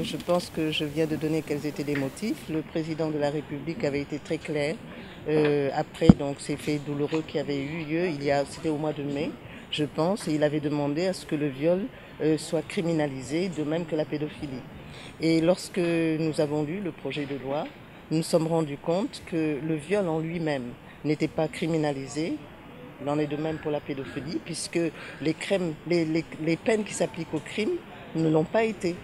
je pense que je viens de donner quels étaient les motifs. Le président de la République avait été très clair après donc, ces faits douloureux qui avaient eu lieu, c'était au mois de mai, je pense, et il avait demandé à ce que le viol soit criminalisé, de même que la pédophilie. Et lorsque nous avons lu le projet de loi, nous nous sommes rendus compte que le viol en lui-même n'était pas criminalisé. Il en est de même pour la pédophilie, puisque les peines qui s'appliquent au crime ne l'ont pas été.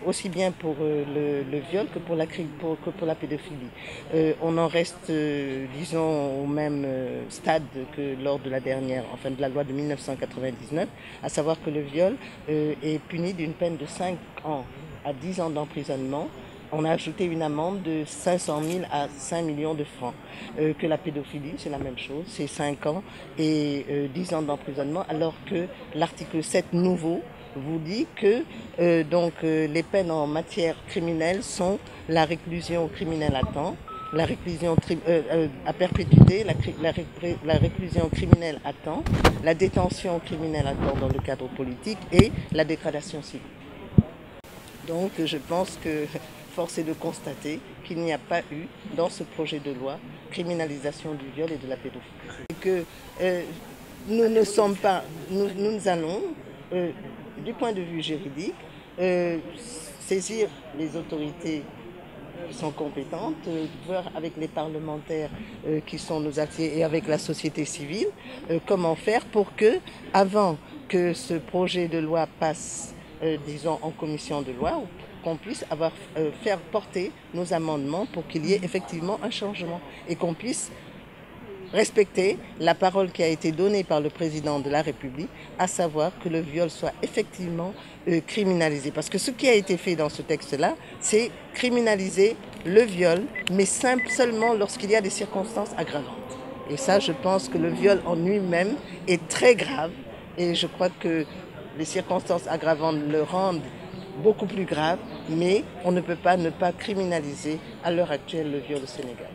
Aussi bien pour le viol que pour la pédophilie. On en reste, disons, au même stade que lors de de la loi de 1999, à savoir que le viol est puni d'une peine de 5 ans à 10 ans d'emprisonnement. On a ajouté une amende de 500 000 à 5 millions de francs. Que la pédophilie, c'est la même chose, c'est 5 ans et 10 ans d'emprisonnement, alors que l'article 7 nouveau vous dit que les peines en matière criminelle sont la réclusion criminelle à temps, la réclusion à perpétuité, la réclusion criminelle à temps, la détention criminelle à temps dans le cadre politique et la dégradation civile. Donc je pense que force est de constater qu'il n'y a pas eu dans ce projet de loi criminalisation du viol et de la pédophilie. Et que nous allons, du point de vue juridique, saisir les autorités qui sont compétentes, voir avec les parlementaires qui sont nos alliés et avec la société civile, comment faire pour que, avant que ce projet de loi passe, disons, en commission de loi, qu'on puisse faire porter nos amendements pour qu'il y ait effectivement un changement et qu'on puisse respecter la parole qui a été donnée par le président de la République, à savoir que le viol soit effectivement criminalisé. Parce que ce qui a été fait dans ce texte-là, c'est criminaliser le viol, mais seulement lorsqu'il y a des circonstances aggravantes. Et ça, je pense que le viol en lui-même est très grave et je crois que les circonstances aggravantes le rendent beaucoup plus grave, mais on ne peut pas ne pas criminaliser à l'heure actuelle le viol au Sénégal.